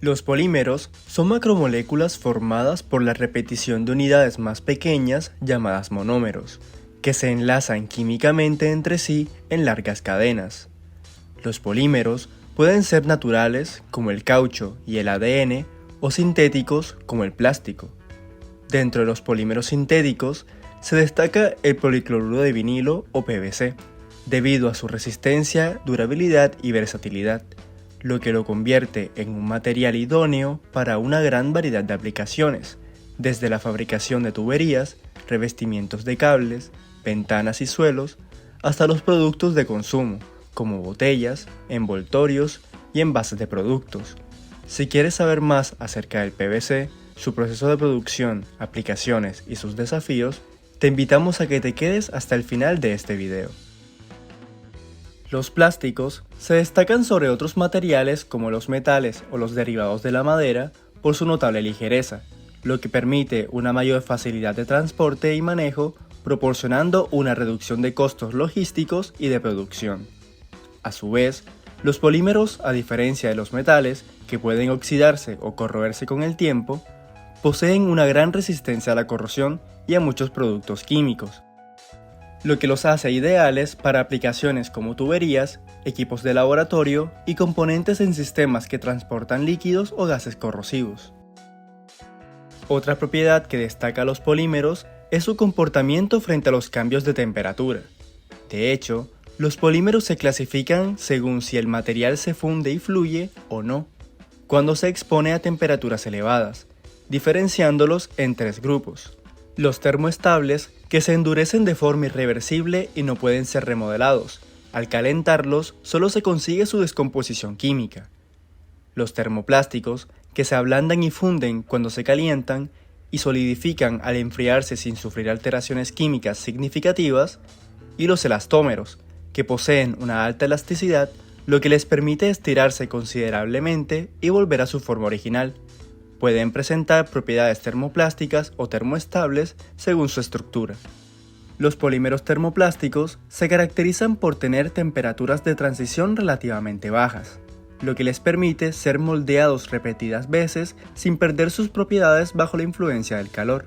Los polímeros son macromoléculas formadas por la repetición de unidades más pequeñas llamadas monómeros, que se enlazan químicamente entre sí en largas cadenas. Los polímeros pueden ser naturales, como el caucho y el ADN, o sintéticos, como el plástico. Dentro de los polímeros sintéticos se destaca el policloruro de vinilo o PVC, debido a su resistencia, durabilidad y versatilidad, lo que lo convierte en un material idóneo para una gran variedad de aplicaciones, desde la fabricación de tuberías, revestimientos de cables, ventanas y suelos, hasta los productos de consumo, como botellas, envoltorios y envases de productos. Si quieres saber más acerca del PVC, su proceso de producción, aplicaciones y sus desafíos, te invitamos a que te quedes hasta el final de este video. Los plásticos se destacan sobre otros materiales como los metales o los derivados de la madera por su notable ligereza, lo que permite una mayor facilidad de transporte y manejo, proporcionando una reducción de costos logísticos y de producción. A su vez, los polímeros, a diferencia de los metales, que pueden oxidarse o corroerse con el tiempo, poseen una gran resistencia a la corrosión y a muchos productos químicos, lo que los hace ideales para aplicaciones como tuberías, equipos de laboratorio y componentes en sistemas que transportan líquidos o gases corrosivos. Otra propiedad que destaca a los polímeros es su comportamiento frente a los cambios de temperatura. De hecho, los polímeros se clasifican según si el material se funde y fluye o no, cuando se expone a temperaturas elevadas, diferenciándolos en tres grupos. Los termoestables, que se endurecen de forma irreversible y no pueden ser remodelados. Al calentarlos, solo se consigue su descomposición química. Los termoplásticos, que se ablandan y funden cuando se calientan y solidifican al enfriarse sin sufrir alteraciones químicas significativas. Y los elastómeros, que poseen una alta elasticidad, lo que les permite estirarse considerablemente y volver a su forma original. Pueden presentar propiedades termoplásticas o termoestables según su estructura. Los polímeros termoplásticos se caracterizan por tener temperaturas de transición relativamente bajas, lo que les permite ser moldeados repetidas veces sin perder sus propiedades bajo la influencia del calor.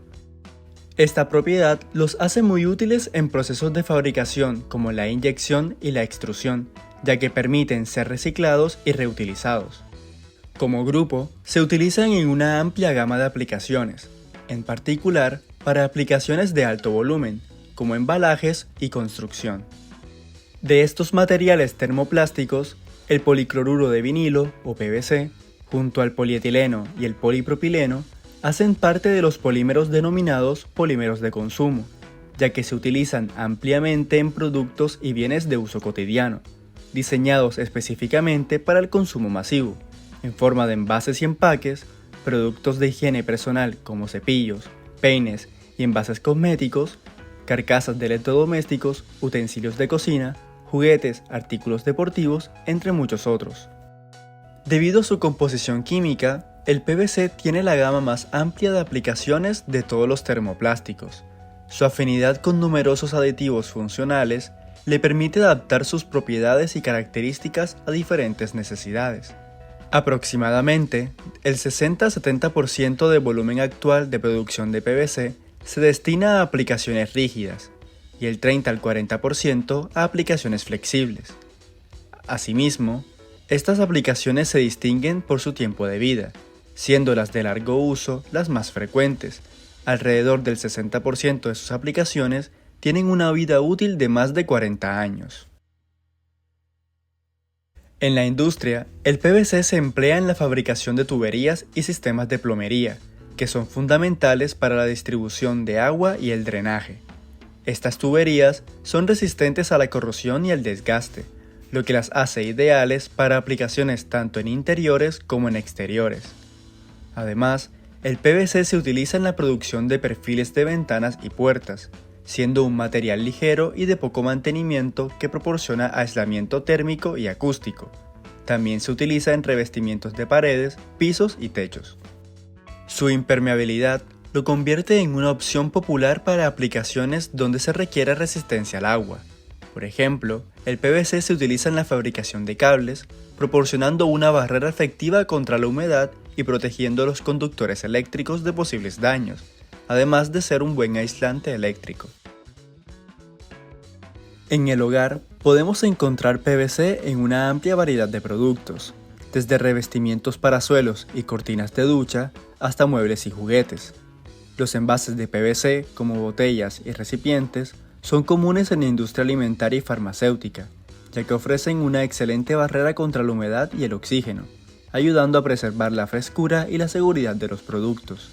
Esta propiedad los hace muy útiles en procesos de fabricación como la inyección y la extrusión, ya que permiten ser reciclados y reutilizados. Como grupo, se utilizan en una amplia gama de aplicaciones, en particular para aplicaciones de alto volumen, como embalajes y construcción. De estos materiales termoplásticos, el policloruro de vinilo o PVC, junto al polietileno y el polipropileno, hacen parte de los polímeros denominados polímeros de consumo, ya que se utilizan ampliamente en productos y bienes de uso cotidiano, diseñados específicamente para el consumo masivo, en forma de envases y empaques, productos de higiene personal como cepillos, peines y envases cosméticos, carcasas de electrodomésticos, utensilios de cocina, juguetes, artículos deportivos, entre muchos otros. Debido a su composición química, el PVC tiene la gama más amplia de aplicaciones de todos los termoplásticos. Su afinidad con numerosos aditivos funcionales le permite adaptar sus propiedades y características a diferentes necesidades. Aproximadamente, el 60-70% del volumen actual de producción de PVC se destina a aplicaciones rígidas y el 30-40% a aplicaciones flexibles. Asimismo, estas aplicaciones se distinguen por su tiempo de vida, siendo las de largo uso las más frecuentes. Alrededor del 60% de sus aplicaciones tienen una vida útil de más de 40 años. En la industria, el PVC se emplea en la fabricación de tuberías y sistemas de plomería, que son fundamentales para la distribución de agua y el drenaje. Estas tuberías son resistentes a la corrosión y al desgaste, lo que las hace ideales para aplicaciones tanto en interiores como en exteriores. Además, el PVC se utiliza en la producción de perfiles de ventanas y puertas, siendo un material ligero y de poco mantenimiento que proporciona aislamiento térmico y acústico. También se utiliza en revestimientos de paredes, pisos y techos. Su impermeabilidad lo convierte en una opción popular para aplicaciones donde se requiere resistencia al agua. Por ejemplo, el PVC se utiliza en la fabricación de cables, proporcionando una barrera efectiva contra la humedad y protegiendo los conductores eléctricos de posibles daños, además de ser un buen aislante eléctrico. En el hogar podemos encontrar PVC en una amplia variedad de productos, desde revestimientos para suelos y cortinas de ducha hasta muebles y juguetes. Los envases de PVC, como botellas y recipientes, son comunes en la industria alimentaria y farmacéutica, ya que ofrecen una excelente barrera contra la humedad y el oxígeno, ayudando a preservar la frescura y la seguridad de los productos.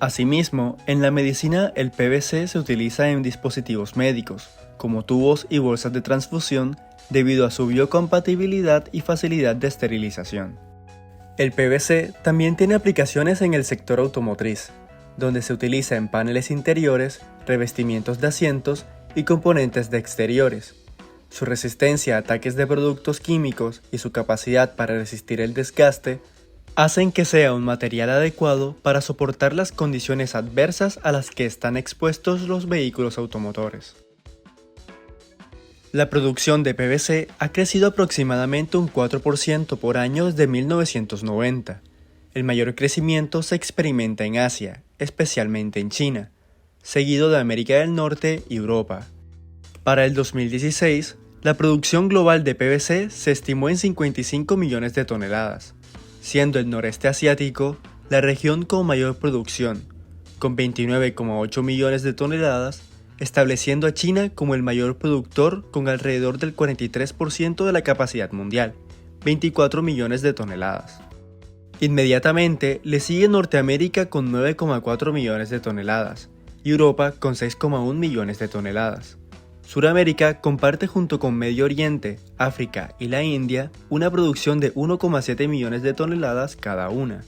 Asimismo, en la medicina el PVC se utiliza en dispositivos médicos, como tubos y bolsas de transfusión, debido a su biocompatibilidad y facilidad de esterilización. El PVC también tiene aplicaciones en el sector automotriz, donde se utiliza en paneles interiores, revestimientos de asientos y componentes de exteriores. Su resistencia a ataques de productos químicos y su capacidad para resistir el desgaste hacen que sea un material adecuado para soportar las condiciones adversas a las que están expuestos los vehículos automotores. La producción de PVC ha crecido aproximadamente un 4% por año desde 1990. El mayor crecimiento se experimenta en Asia, especialmente en China, seguido de América del Norte y Europa. Para el 2016, la producción global de PVC se estimó en 55 millones de toneladas, siendo el noreste asiático la región con mayor producción, con 29,8 millones de toneladas, estableciendo a China como el mayor productor con alrededor del 43% de la capacidad mundial, 24 millones de toneladas. Inmediatamente le sigue Norteamérica con 9,4 millones de toneladas y Europa con 6,1 millones de toneladas. Suramérica comparte junto con Medio Oriente, África y la India una producción de 1,7 millones de toneladas cada una.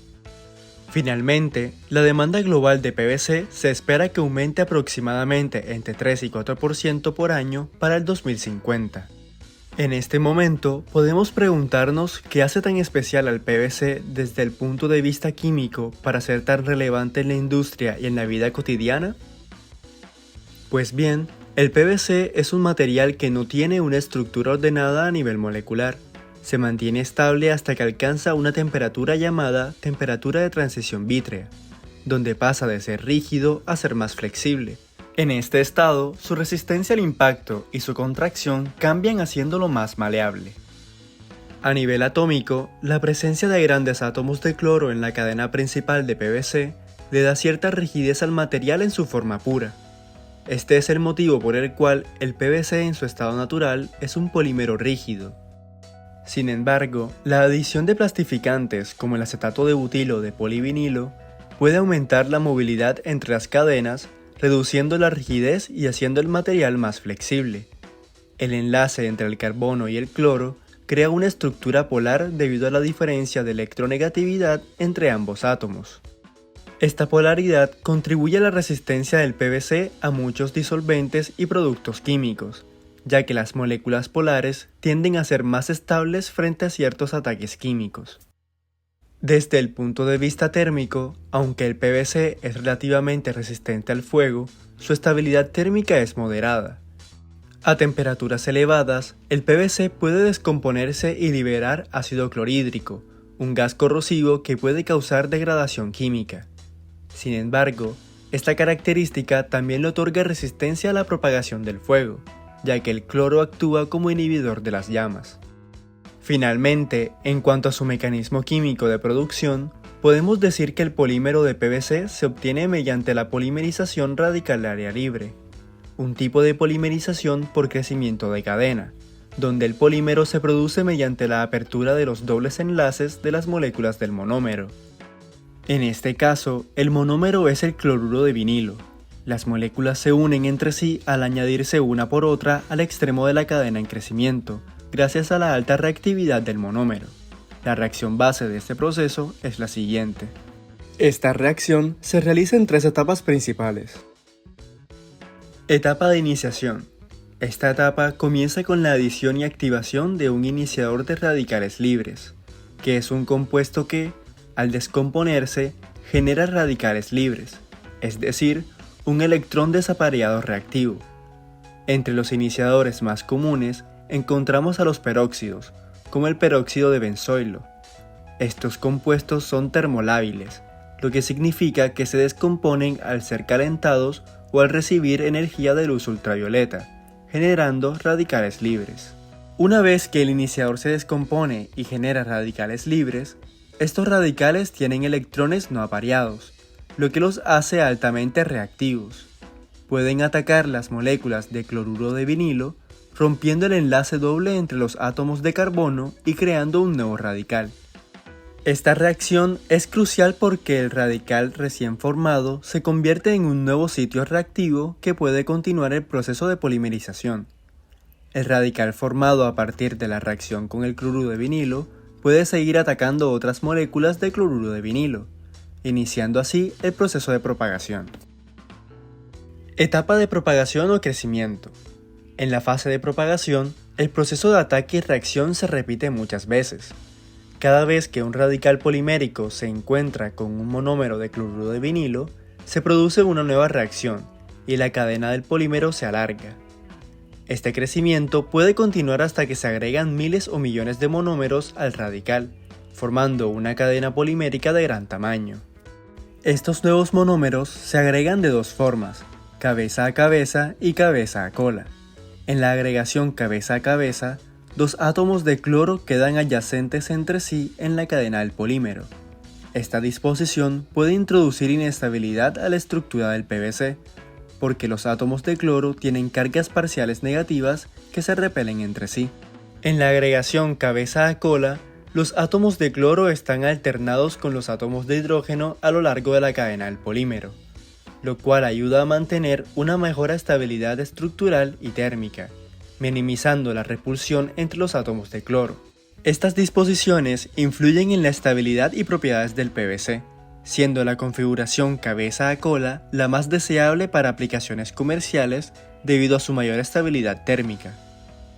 Finalmente, la demanda global de PVC se espera que aumente aproximadamente entre 3 y 4% por año para el 2050. En este momento, podemos preguntarnos qué hace tan especial al PVC desde el punto de vista químico para ser tan relevante en la industria y en la vida cotidiana. Pues bien, el PVC es un material que no tiene una estructura ordenada a nivel molecular. Se mantiene estable hasta que alcanza una temperatura llamada temperatura de transición vítrea, donde pasa de ser rígido a ser más flexible. En este estado, su resistencia al impacto y su contracción cambian haciéndolo más maleable. A nivel atómico, la presencia de grandes átomos de cloro en la cadena principal de PVC le da cierta rigidez al material en su forma pura. Este es el motivo por el cual el PVC en su estado natural es un polímero rígido. Sin embargo, la adición de plastificantes como el acetato de butilo de polivinilo puede aumentar la movilidad entre las cadenas, reduciendo la rigidez y haciendo el material más flexible. El enlace entre el carbono y el cloro crea una estructura polar debido a la diferencia de electronegatividad entre ambos átomos. Esta polaridad contribuye a la resistencia del PVC a muchos disolventes y productos químicos, ya que las moléculas polares tienden a ser más estables frente a ciertos ataques químicos. Desde el punto de vista térmico, aunque el PVC es relativamente resistente al fuego, su estabilidad térmica es moderada. A temperaturas elevadas, el PVC puede descomponerse y liberar ácido clorhídrico, un gas corrosivo que puede causar degradación química. Sin embargo, esta característica también le otorga resistencia a la propagación del fuego, ya que el cloro actúa como inhibidor de las llamas. Finalmente, en cuanto a su mecanismo químico de producción, podemos decir que el polímero de PVC se obtiene mediante la polimerización radical área libre, un tipo de polimerización por crecimiento de cadena, donde el polímero se produce mediante la apertura de los dobles enlaces de las moléculas del monómero. En este caso, el monómero es el cloruro de vinilo. Las moléculas se unen entre sí al añadirse una por otra al extremo de la cadena en crecimiento, gracias a la alta reactividad del monómero. La reacción base de este proceso es la siguiente. Esta reacción se realiza en 3 etapas principales. Etapa de iniciación. Esta etapa comienza con la adición y activación de un iniciador de radicales libres, que es un compuesto que, al descomponerse, genera radicales libres, es decir, un electrón desapareado reactivo. Entre los iniciadores más comunes encontramos a los peróxidos, como el peróxido de benzoilo. Estos compuestos son termolábiles, lo que significa que se descomponen al ser calentados o al recibir energía de luz ultravioleta, generando radicales libres. Una vez que el iniciador se descompone y genera radicales libres, estos radicales tienen electrones no apareados, lo que los hace altamente reactivos. Pueden atacar las moléculas de cloruro de vinilo, rompiendo el enlace doble entre los átomos de carbono y creando un nuevo radical. Esta reacción es crucial porque el radical recién formado se convierte en un nuevo sitio reactivo que puede continuar el proceso de polimerización. El radical formado a partir de la reacción con el cloruro de vinilo puede seguir atacando otras moléculas de cloruro de vinilo, iniciando así el proceso de propagación. Etapa de propagación o crecimiento. En la fase de propagación, el proceso de ataque y reacción se repite muchas veces. Cada vez que un radical polimérico se encuentra con un monómero de cloruro de vinilo, se produce una nueva reacción y la cadena del polímero se alarga. Este crecimiento puede continuar hasta que se agregan miles o millones de monómeros al radical, formando una cadena polimérica de gran tamaño. Estos nuevos monómeros se agregan de dos formas, cabeza a cabeza y cabeza a cola. En la agregación cabeza a cabeza, dos átomos de cloro quedan adyacentes entre sí en la cadena del polímero. Esta disposición puede introducir inestabilidad a la estructura del PVC, porque los átomos de cloro tienen cargas parciales negativas que se repelen entre sí. En la agregación cabeza a cola, los átomos de cloro están alternados con los átomos de hidrógeno a lo largo de la cadena del polímero, lo cual ayuda a mantener una mejor estabilidad estructural y térmica, minimizando la repulsión entre los átomos de cloro. Estas disposiciones influyen en la estabilidad y propiedades del PVC, siendo la configuración cabeza a cola la más deseable para aplicaciones comerciales debido a su mayor estabilidad térmica.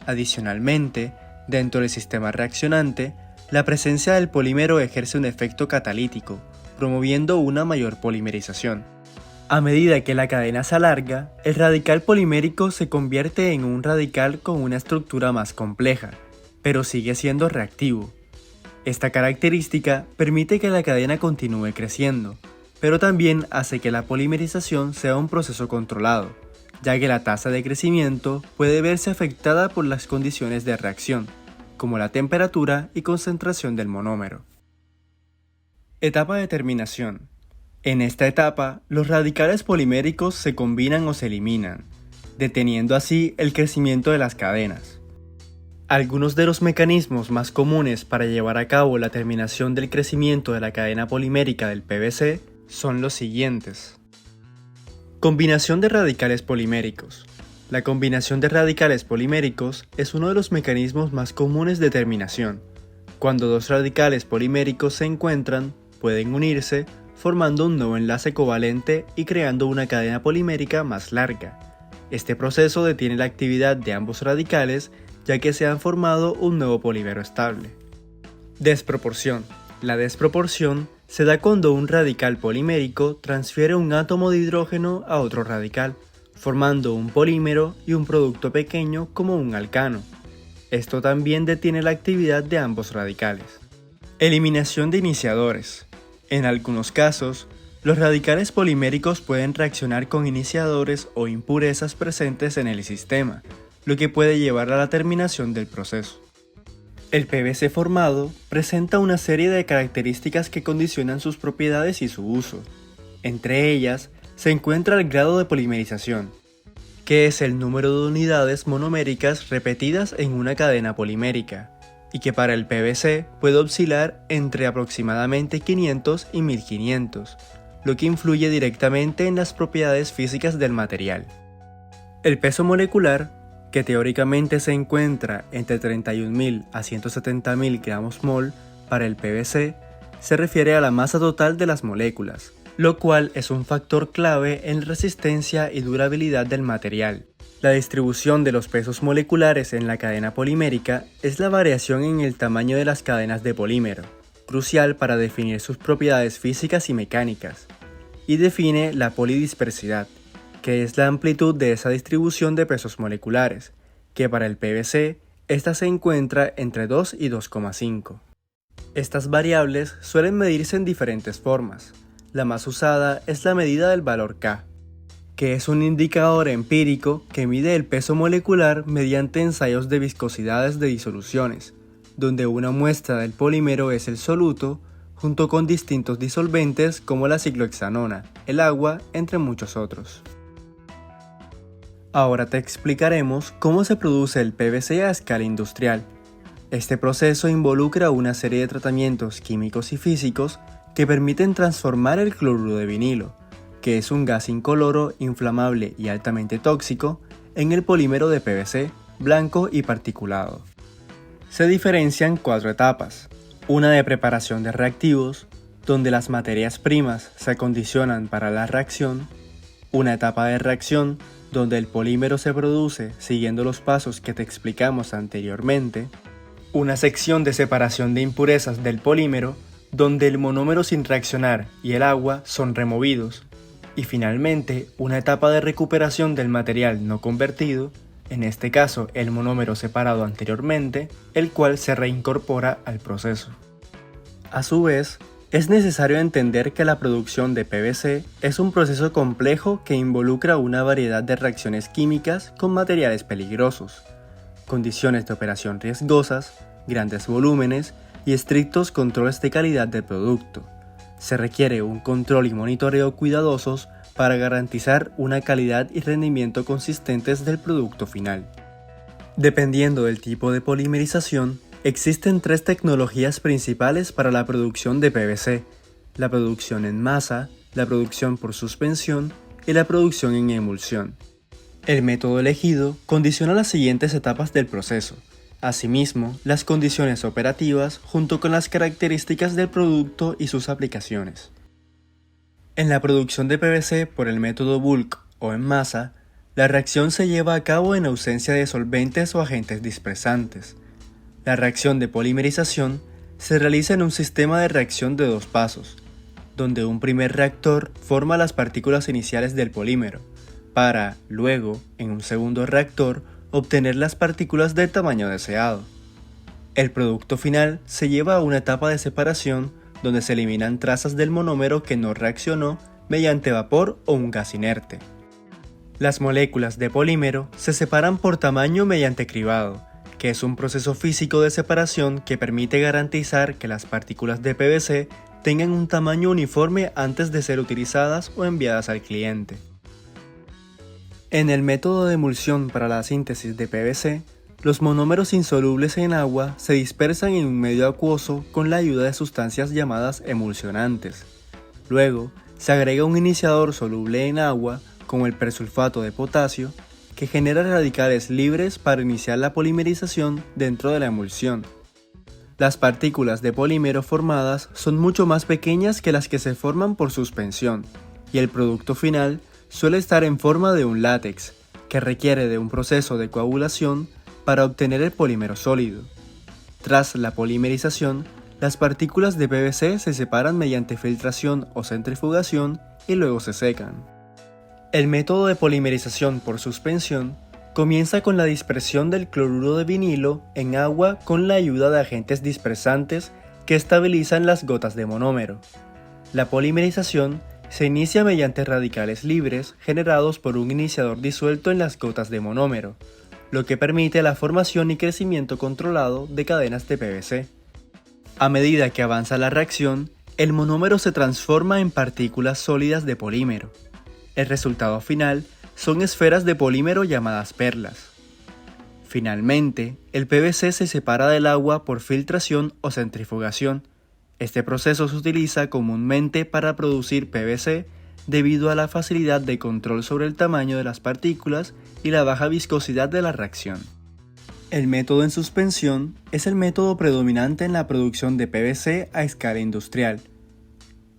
Adicionalmente, dentro del sistema reaccionante, la presencia del polímero ejerce un efecto catalítico, promoviendo una mayor polimerización. A medida que la cadena se alarga, el radical polimérico se convierte en un radical con una estructura más compleja, pero sigue siendo reactivo. Esta característica permite que la cadena continúe creciendo, pero también hace que la polimerización sea un proceso controlado, ya que la tasa de crecimiento puede verse afectada por las condiciones de reacción, como la temperatura y concentración del monómero. Etapa de terminación. En esta etapa, los radicales poliméricos se combinan o se eliminan, deteniendo así el crecimiento de las cadenas. Algunos de los mecanismos más comunes para llevar a cabo la terminación del crecimiento de la cadena polimérica del PVC son los siguientes. Combinación de radicales poliméricos. La combinación de radicales poliméricos es uno de los mecanismos más comunes de terminación. Cuando dos radicales poliméricos se encuentran, pueden unirse, formando un nuevo enlace covalente y creando una cadena polimérica más larga. Este proceso detiene la actividad de ambos radicales, ya que se han formado un nuevo polímero estable. Desproporción. La desproporción se da cuando un radical polimérico transfiere un átomo de hidrógeno a otro radical, formando un polímero y un producto pequeño como un alcano. Esto también detiene la actividad de ambos radicales. Eliminación de iniciadores. En algunos casos, los radicales poliméricos pueden reaccionar con iniciadores o impurezas presentes en el sistema, lo que puede llevar a la terminación del proceso. El PVC formado presenta una serie de características que condicionan sus propiedades y su uso. Entre ellas, se encuentra el grado de polimerización, que es el número de unidades monoméricas repetidas en una cadena polimérica, y que para el PVC puede oscilar entre aproximadamente 500 y 1500, lo que influye directamente en las propiedades físicas del material. El peso molecular, que teóricamente se encuentra entre 31.000 a 170.000 gramos mol para el PVC, se refiere a la masa total de las moléculas, lo cual es un factor clave en la resistencia y durabilidad del material. La distribución de los pesos moleculares en la cadena polimérica es la variación en el tamaño de las cadenas de polímero, crucial para definir sus propiedades físicas y mecánicas, y define la polidispersidad, que es la amplitud de esa distribución de pesos moleculares, que para el PVC, esta se encuentra entre 2 y 2,5. Estas variables suelen medirse en diferentes formas. La más usada es la medida del valor K, que es un indicador empírico que mide el peso molecular mediante ensayos de viscosidades de disoluciones, donde una muestra del polímero es el soluto, junto con distintos disolventes como la ciclohexanona, el agua, entre muchos otros. Ahora te explicaremos cómo se produce el PVC a escala industrial. Este proceso involucra una serie de tratamientos químicos y físicos que permiten transformar el cloruro de vinilo, que es un gas incoloro, inflamable y altamente tóxico, en el polímero de PVC, blanco y particulado. Se diferencian 4 etapas: una de preparación de reactivos, donde las materias primas se acondicionan para la reacción; una etapa de reacción, donde el polímero se produce siguiendo los pasos que te explicamos anteriormente; una sección de separación de impurezas del polímero, donde el monómero sin reaccionar y el agua son removidos; y finalmente una etapa de recuperación del material no convertido, en este caso el monómero separado anteriormente, el cual se reincorpora al proceso. A su vez, es necesario entender que la producción de PVC es un proceso complejo que involucra una variedad de reacciones químicas con materiales peligrosos, condiciones de operación riesgosas, grandes volúmenes y estrictos controles de calidad del producto. Se requiere un control y monitoreo cuidadosos para garantizar una calidad y rendimiento consistentes del producto final. Dependiendo del tipo de polimerización, existen 3 tecnologías principales para la producción de PVC: la producción en masa, la producción por suspensión y la producción en emulsión. El método elegido condiciona las siguientes etapas del proceso. Asimismo, las condiciones operativas junto con las características del producto y sus aplicaciones. En la producción de PVC por el método bulk o en masa, la reacción se lleva a cabo en ausencia de solventes o agentes dispersantes. La reacción de polimerización se realiza en un sistema de reacción de 2 pasos, donde un primer reactor forma las partículas iniciales del polímero, para, luego, en un segundo reactor, obtener las partículas del tamaño deseado. El producto final se lleva a una etapa de separación donde se eliminan trazas del monómero que no reaccionó mediante vapor o un gas inerte. Las moléculas de polímero se separan por tamaño mediante cribado, que es un proceso físico de separación que permite garantizar que las partículas de PVC tengan un tamaño uniforme antes de ser utilizadas o enviadas al cliente. En el método de emulsión para la síntesis de PVC, los monómeros insolubles en agua se dispersan en un medio acuoso con la ayuda de sustancias llamadas emulsionantes. Luego, se agrega un iniciador soluble en agua, como el persulfato de potasio, que genera radicales libres para iniciar la polimerización dentro de la emulsión. Las partículas de polímero formadas son mucho más pequeñas que las que se forman por suspensión, y el producto final suele estar en forma de un látex, que requiere de un proceso de coagulación para obtener el polímero sólido. Tras la polimerización, las partículas de PVC se separan mediante filtración o centrifugación y luego se secan. El método de polimerización por suspensión comienza con la dispersión del cloruro de vinilo en agua con la ayuda de agentes dispersantes que estabilizan las gotas de monómero. La polimerización se inicia mediante radicales libres generados por un iniciador disuelto en las gotas de monómero, lo que permite la formación y crecimiento controlado de cadenas de PVC. A medida que avanza la reacción, el monómero se transforma en partículas sólidas de polímero. El resultado final son esferas de polímero llamadas perlas. Finalmente, el PVC se separa del agua por filtración o centrifugación. Este proceso se utiliza comúnmente para producir PVC debido a la facilidad de control sobre el tamaño de las partículas y la baja viscosidad de la reacción. El método en suspensión es el método predominante en la producción de PVC a escala industrial.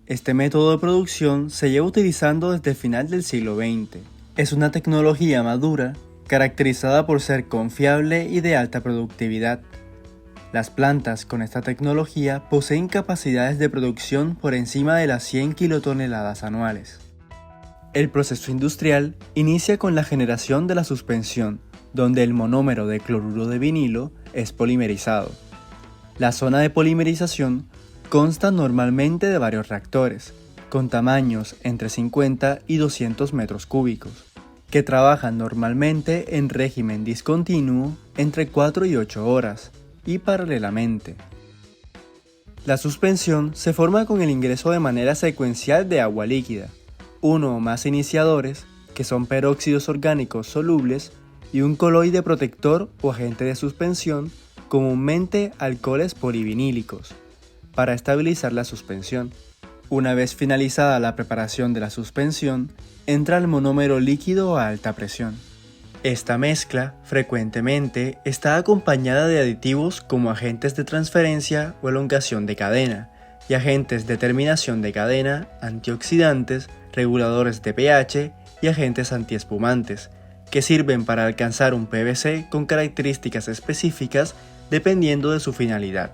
Este método de producción se lleva utilizando desde el final del siglo XX. Es una tecnología madura, caracterizada por ser confiable y de alta productividad. Las plantas con esta tecnología poseen capacidades de producción por encima de las 100 kilotoneladas anuales. El proceso industrial inicia con la generación de la suspensión, donde el monómero de cloruro de vinilo es polimerizado. La zona de polimerización consta normalmente de varios reactores, con tamaños entre 50 y 200 metros cúbicos, que trabajan normalmente en régimen discontinuo entre 4 y 8 horas, y paralelamente. La suspensión se forma con el ingreso de manera secuencial de agua líquida, uno o más iniciadores, que son peróxidos orgánicos solubles, y un coloide protector o agente de suspensión, comúnmente alcoholes polivinílicos, para estabilizar la suspensión. Una vez finalizada la preparación de la suspensión, entra el monómero líquido a alta presión. Esta mezcla frecuentemente está acompañada de aditivos como agentes de transferencia o elongación de cadena y agentes de terminación de cadena, antioxidantes, reguladores de pH y agentes antiespumantes, que sirven para alcanzar un PVC con características específicas dependiendo de su finalidad.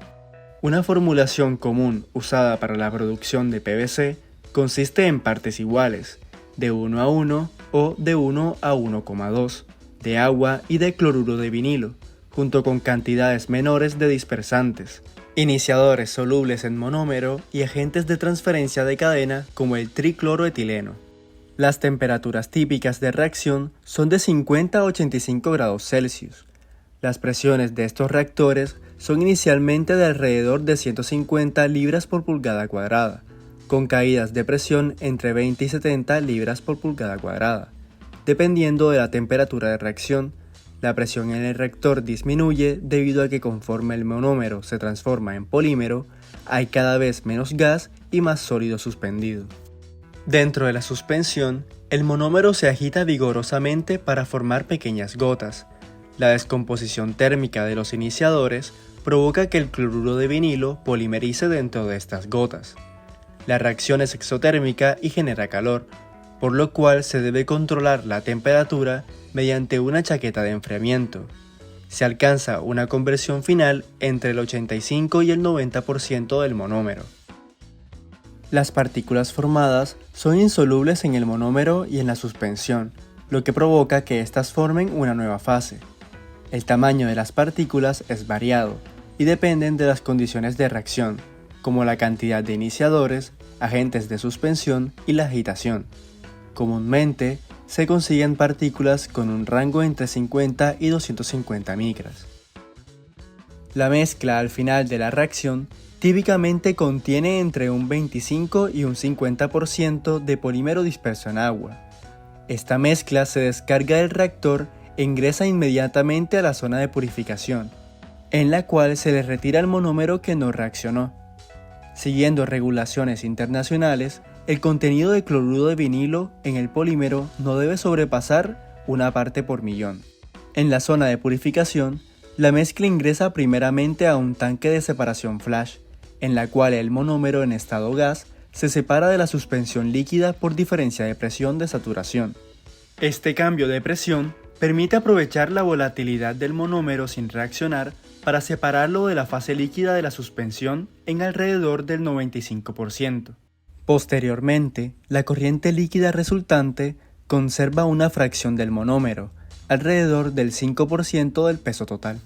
Una formulación común usada para la producción de PVC consiste en partes iguales, de 1 a 1 o de 1 a 1,2, de agua y de cloruro de vinilo, junto con cantidades menores de dispersantes, iniciadores solubles en monómero y agentes de transferencia de cadena como el tricloroetileno. Las temperaturas típicas de reacción son de 50 a 85 grados Celsius. Las presiones de estos reactores son inicialmente de alrededor de 150 libras por pulgada cuadrada, con caídas de presión entre 20 y 70 libras por pulgada cuadrada. Dependiendo de la temperatura de reacción, la presión en el reactor disminuye debido a que conforme el monómero se transforma en polímero, hay cada vez menos gas y más sólido suspendido. Dentro de la suspensión, el monómero se agita vigorosamente para formar pequeñas gotas. La descomposición térmica de los iniciadores provoca que el cloruro de vinilo polimerice dentro de estas gotas. La reacción es exotérmica y genera calor, por lo cual se debe controlar la temperatura mediante una chaqueta de enfriamiento. Se alcanza una conversión final entre el 85 y el 90% del monómero. Las partículas formadas son insolubles en el monómero y en la suspensión, lo que provoca que éstas formen una nueva fase. El tamaño de las partículas es variado y dependen de las condiciones de reacción, como la cantidad de iniciadores, agentes de suspensión y la agitación. Comúnmente, se consiguen partículas con un rango entre 50 y 250 micras. La mezcla al final de la reacción típicamente contiene entre un 25 y un 50% de polímero disperso en agua. Esta mezcla se descarga del reactor e ingresa inmediatamente a la zona de purificación, en la cual se le retira el monómero que no reaccionó. Siguiendo regulaciones internacionales, el contenido de cloruro de vinilo en el polímero no debe sobrepasar una parte por millón. En la zona de purificación, la mezcla ingresa primeramente a un tanque de separación flash, en la cual el monómero en estado gas se separa de la suspensión líquida por diferencia de presión de saturación. Este cambio de presión permite aprovechar la volatilidad del monómero sin reaccionar para separarlo de la fase líquida de la suspensión en alrededor del 95%. Posteriormente, la corriente líquida resultante conserva una fracción del monómero, alrededor del 5% del peso total.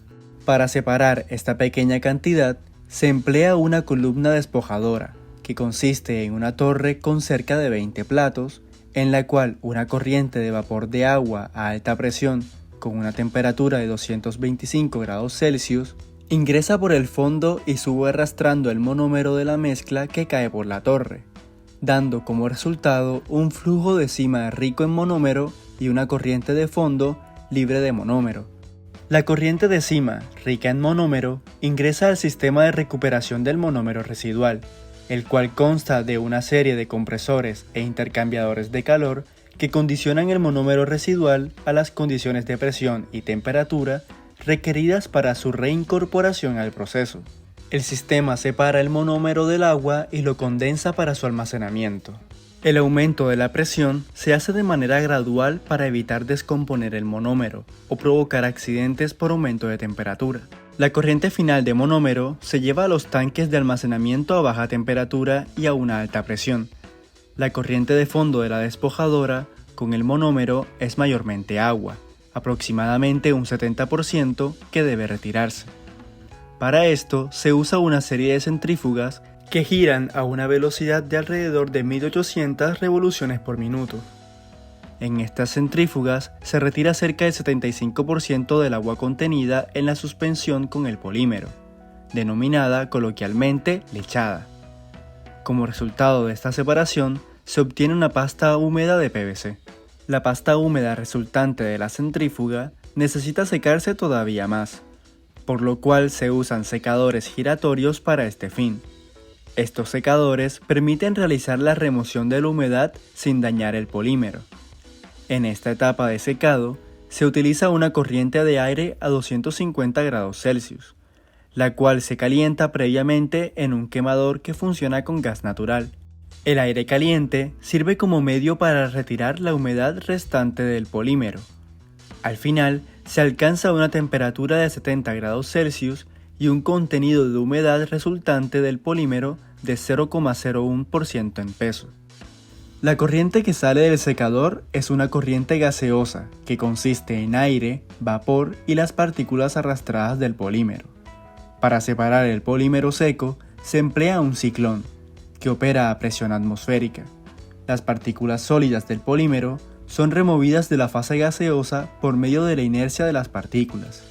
Para separar esta pequeña cantidad, se emplea una columna despojadora, que consiste en una torre con cerca de 20 platos, en la cual una corriente de vapor de agua a alta presión, con una temperatura de 225 grados Celsius, ingresa por el fondo y sube arrastrando el monómero de la mezcla que cae por la torre, dando como resultado un flujo de cima rico en monómero y una corriente de fondo libre de monómero. La corriente de cima, rica en monómero, ingresa al sistema de recuperación del monómero residual, el cual consta de una serie de compresores e intercambiadores de calor que condicionan el monómero residual a las condiciones de presión y temperatura requeridas para su reincorporación al proceso. El sistema separa el monómero del agua y lo condensa para su almacenamiento. El aumento de la presión se hace de manera gradual para evitar descomponer el monómero o provocar accidentes por aumento de temperatura. La corriente final de monómero se lleva a los tanques de almacenamiento a baja temperatura y a una alta presión. La corriente de fondo de la despojadora con el monómero es mayormente agua, aproximadamente un 70% que debe retirarse. Para esto se usa una serie de centrífugas que giran a una velocidad de alrededor de 1800 revoluciones por minuto. En estas centrífugas se retira cerca del 75% del agua contenida en la suspensión con el polímero, denominada coloquialmente lechada. Como resultado de esta separación, se obtiene una pasta húmeda de PVC. La pasta húmeda resultante de la centrífuga necesita secarse todavía más, por lo cual se usan secadores giratorios para este fin. Estos secadores permiten realizar la remoción de la humedad sin dañar el polímero. En esta etapa de secado, se utiliza una corriente de aire a 250 grados Celsius, la cual se calienta previamente en un quemador que funciona con gas natural. El aire caliente sirve como medio para retirar la humedad restante del polímero. Al final, se alcanza una temperatura de 70 grados Celsius y un contenido de humedad resultante del polímero de 0,01% en peso. La corriente que sale del secador es una corriente gaseosa que consiste en aire, vapor y las partículas arrastradas del polímero. Para separar el polímero seco se emplea un ciclón, que opera a presión atmosférica. Las partículas sólidas del polímero son removidas de la fase gaseosa por medio de la inercia de las partículas.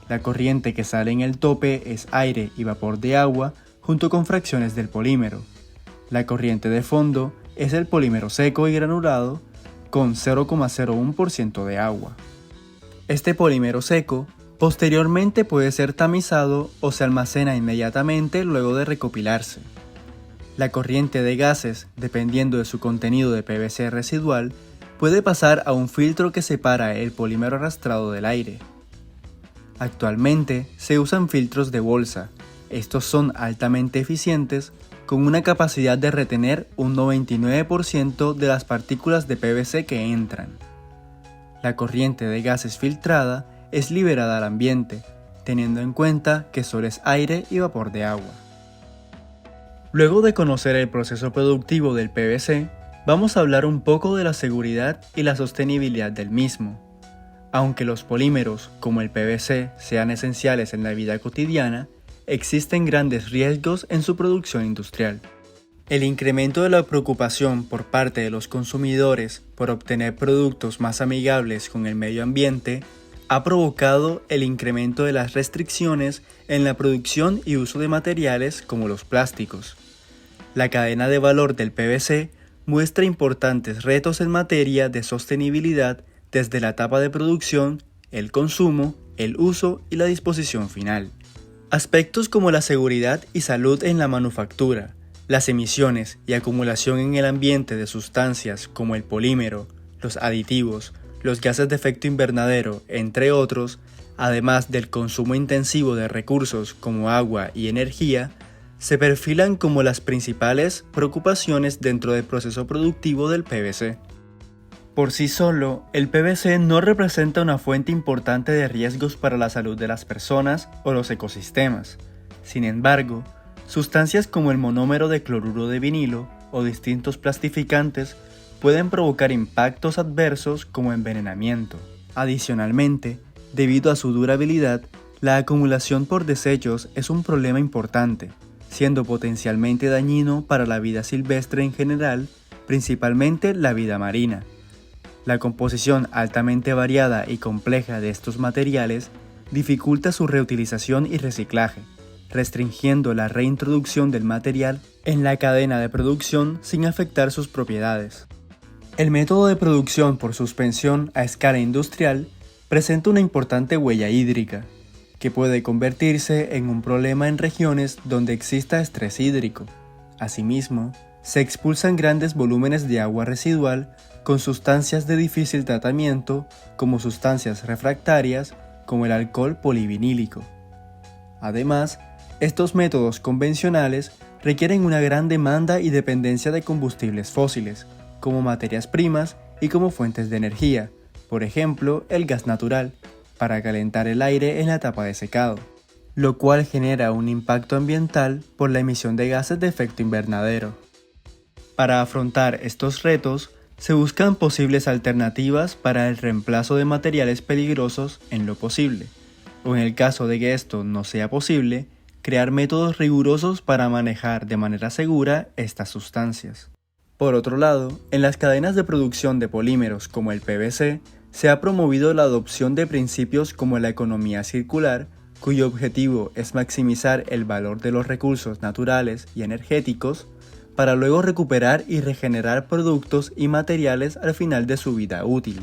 La corriente que sale en el tope es aire y vapor de agua junto con fracciones del polímero. La corriente de fondo es el polímero seco y granulado con 0,01% de agua. Este polímero seco posteriormente puede ser tamizado o se almacena inmediatamente luego de recopilarse. La corriente de gases, dependiendo de su contenido de PVC residual, puede pasar a un filtro que separa el polímero arrastrado del aire. Actualmente se usan filtros de bolsa. Estos son altamente eficientes con una capacidad de retener un 99% de las partículas de PVC que entran. La corriente de gases filtrada es liberada al ambiente, teniendo en cuenta que solo es aire y vapor de agua. Luego de conocer el proceso productivo del PVC, vamos a hablar un poco de la seguridad y la sostenibilidad del mismo. Aunque los polímeros, como el PVC, sean esenciales en la vida cotidiana, existen grandes riesgos en su producción industrial. El incremento de la preocupación por parte de los consumidores por obtener productos más amigables con el medio ambiente ha provocado el incremento de las restricciones en la producción y uso de materiales como los plásticos. La cadena de valor del PVC muestra importantes retos en materia de sostenibilidad desde la etapa de producción, el consumo, el uso y la disposición final. Aspectos como la seguridad y salud en la manufactura, las emisiones y acumulación en el ambiente de sustancias como el polímero, los aditivos, los gases de efecto invernadero, entre otros, además del consumo intensivo de recursos como agua y energía, se perfilan como las principales preocupaciones dentro del proceso productivo del PVC. Por sí solo, el PVC no representa una fuente importante de riesgos para la salud de las personas o los ecosistemas. Sin embargo, sustancias como el monómero de cloruro de vinilo o distintos plastificantes pueden provocar impactos adversos como envenenamiento. Adicionalmente, debido a su durabilidad, la acumulación por desechos es un problema importante, siendo potencialmente dañino para la vida silvestre en general, principalmente la vida marina. La composición altamente variada y compleja de estos materiales dificulta su reutilización y reciclaje, restringiendo la reintroducción del material en la cadena de producción sin afectar sus propiedades. El método de producción por suspensión a escala industrial presenta una importante huella hídrica, que puede convertirse en un problema en regiones donde exista estrés hídrico. Asimismo, se expulsan grandes volúmenes de agua residual con sustancias de difícil tratamiento como sustancias refractarias como el alcohol polivinílico. Además, estos métodos convencionales requieren una gran demanda y dependencia de combustibles fósiles, como materias primas y como fuentes de energía, por ejemplo, el gas natural, para calentar el aire en la etapa de secado, lo cual genera un impacto ambiental por la emisión de gases de efecto invernadero. Para afrontar estos retos, se buscan posibles alternativas para el reemplazo de materiales peligrosos en lo posible, o en el caso de que esto no sea posible, crear métodos rigurosos para manejar de manera segura estas sustancias. Por otro lado, en las cadenas de producción de polímeros como el PVC, se ha promovido la adopción de principios como la economía circular, cuyo objetivo es maximizar el valor de los recursos naturales y energéticos, para luego recuperar y regenerar productos y materiales al final de su vida útil.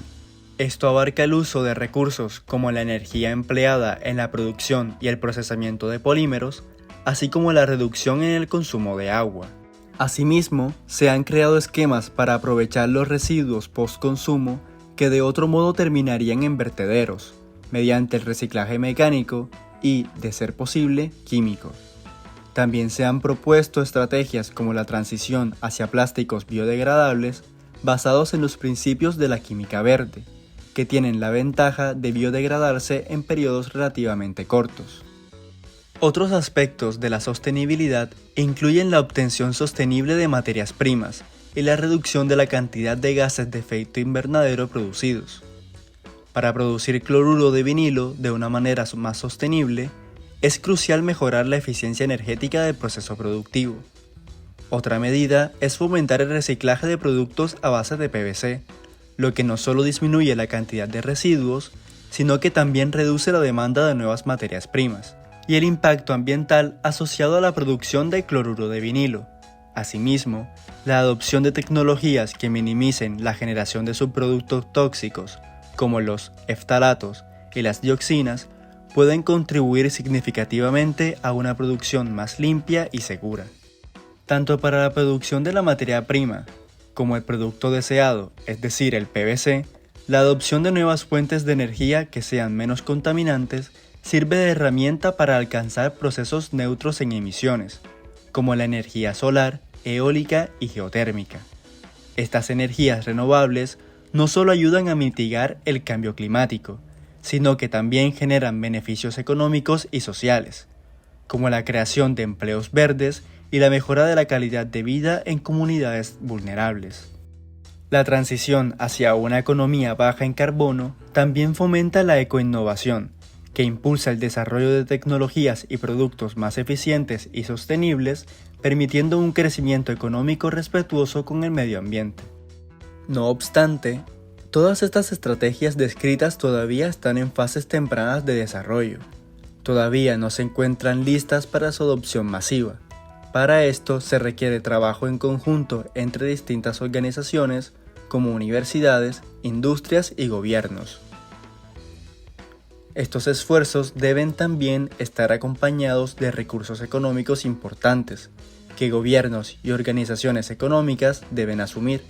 Esto abarca el uso de recursos como la energía empleada en la producción y el procesamiento de polímeros, así como la reducción en el consumo de agua. Asimismo, se han creado esquemas para aprovechar los residuos post-consumo que de otro modo terminarían en vertederos, mediante el reciclaje mecánico y, de ser posible, químico. También se han propuesto estrategias como la transición hacia plásticos biodegradables basados en los principios de la química verde, que tienen la ventaja de biodegradarse en periodos relativamente cortos. Otros aspectos de la sostenibilidad incluyen la obtención sostenible de materias primas y la reducción de la cantidad de gases de efecto invernadero producidos. Para producir cloruro de vinilo de una manera más sostenible, es crucial mejorar la eficiencia energética del proceso productivo. Otra medida es fomentar el reciclaje de productos a base de PVC, lo que no solo disminuye la cantidad de residuos, sino que también reduce la demanda de nuevas materias primas y el impacto ambiental asociado a la producción de cloruro de vinilo. Asimismo, la adopción de tecnologías que minimicen la generación de subproductos tóxicos, como los eftalatos y las dioxinas, pueden contribuir significativamente a una producción más limpia y segura. Tanto para la producción de la materia prima, como el producto deseado, es decir, el PVC, la adopción de nuevas fuentes de energía que sean menos contaminantes sirve de herramienta para alcanzar procesos neutros en emisiones, como la energía solar, eólica y geotérmica. Estas energías renovables no solo ayudan a mitigar el cambio climático, sino que también generan beneficios económicos y sociales, como la creación de empleos verdes y la mejora de la calidad de vida en comunidades vulnerables. La transición hacia una economía baja en carbono también fomenta la ecoinnovación, que impulsa el desarrollo de tecnologías y productos más eficientes y sostenibles, permitiendo un crecimiento económico respetuoso con el medio ambiente. No obstante, todas estas estrategias descritas todavía están en fases tempranas de desarrollo. Todavía no se encuentran listas para su adopción masiva. Para esto se requiere trabajo en conjunto entre distintas organizaciones como universidades, industrias y gobiernos. Estos esfuerzos deben también estar acompañados de recursos económicos importantes, que gobiernos y organizaciones económicas deben asumir.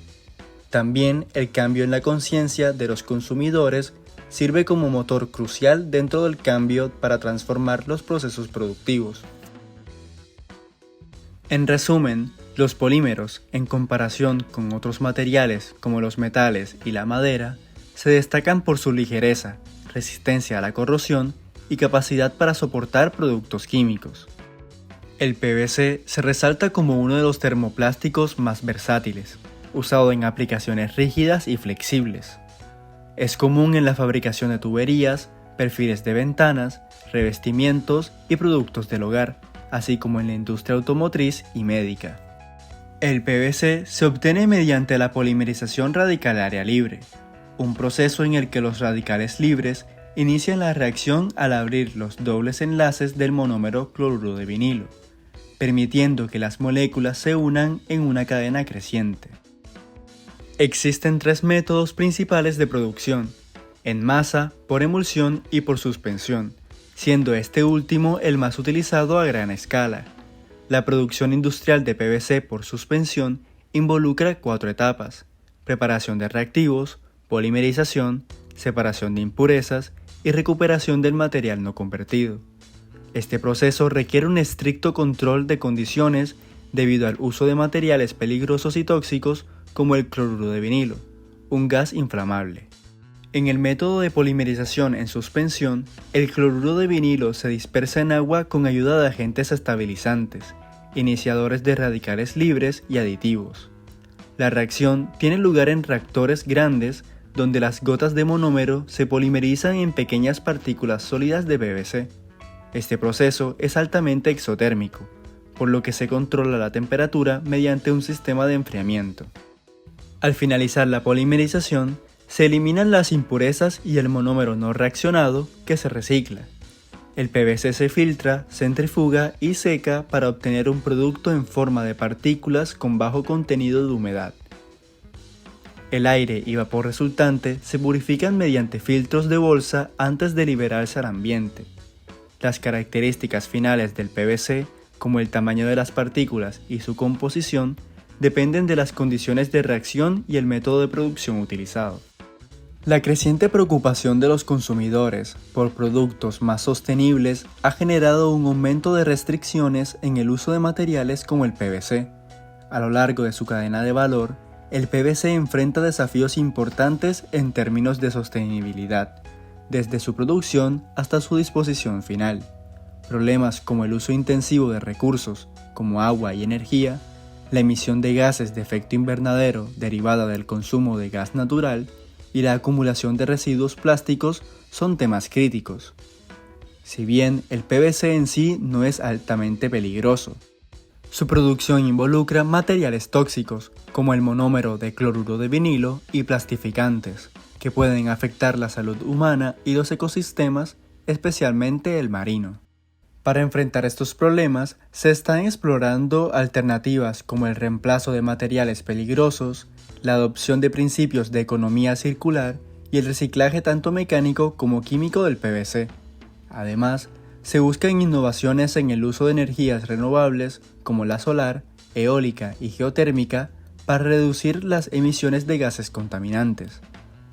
También el cambio en la conciencia de los consumidores sirve como motor crucial dentro del cambio para transformar los procesos productivos. En resumen, los polímeros, en comparación con otros materiales como los metales y la madera, se destacan por su ligereza, resistencia a la corrosión y capacidad para soportar productos químicos. El PVC se resalta como uno de los termoplásticos más versátiles, usado en aplicaciones rígidas y flexibles. Es común en la fabricación de tuberías, perfiles de ventanas, revestimientos y productos del hogar, así como en la industria automotriz y médica. El PVC se obtiene mediante la polimerización radical área libre, un proceso en el que los radicales libres inician la reacción al abrir los dobles enlaces del monómero cloruro de vinilo, permitiendo que las moléculas se unan en una cadena creciente. Existen tres métodos principales de producción: en masa, por emulsión y por suspensión, siendo este último el más utilizado a gran escala. La producción industrial de PVC por suspensión involucra 4 etapas: preparación de reactivos, polimerización, separación de impurezas y recuperación del material no convertido. Este proceso requiere un estricto control de condiciones debido al uso de materiales peligrosos y tóxicos como el cloruro de vinilo, un gas inflamable. En el método de polimerización en suspensión, el cloruro de vinilo se dispersa en agua con ayuda de agentes estabilizantes, iniciadores de radicales libres y aditivos. La reacción tiene lugar en reactores grandes donde las gotas de monómero se polimerizan en pequeñas partículas sólidas de PVC. Este proceso es altamente exotérmico, por lo que se controla la temperatura mediante un sistema de enfriamiento. Al finalizar la polimerización, se eliminan las impurezas y el monómero no reaccionado que se recicla. El PVC se filtra, centrifuga y seca para obtener un producto en forma de partículas con bajo contenido de humedad. El aire y vapor resultante se purifican mediante filtros de bolsa antes de liberarse al ambiente. Las características finales del PVC, como el tamaño de las partículas y su composición, dependen de las condiciones de reacción y el método de producción utilizado. La creciente preocupación de los consumidores por productos más sostenibles ha generado un aumento de restricciones en el uso de materiales como el PVC. A lo largo de su cadena de valor, el PVC enfrenta desafíos importantes en términos de sostenibilidad, desde su producción hasta su disposición final. Problemas como el uso intensivo de recursos, como agua y energía, la emisión de gases de efecto invernadero derivada del consumo de gas natural, y la acumulación de residuos plásticos son temas críticos. Si bien el PVC en sí no es altamente peligroso, su producción involucra materiales tóxicos como el monómero de cloruro de vinilo y plastificantes, que pueden afectar la salud humana y los ecosistemas, especialmente el marino. Para enfrentar estos problemas, se están explorando alternativas como el reemplazo de materiales peligrosos, la adopción de principios de economía circular y el reciclaje tanto mecánico como químico del PVC. Además, se buscan innovaciones en el uso de energías renovables como la solar, eólica y geotérmica para reducir las emisiones de gases contaminantes.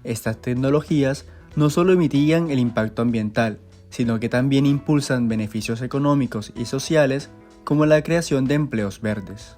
Estas tecnologías no solo mitigan el impacto ambiental, sino que también impulsan beneficios económicos y sociales como la creación de empleos verdes.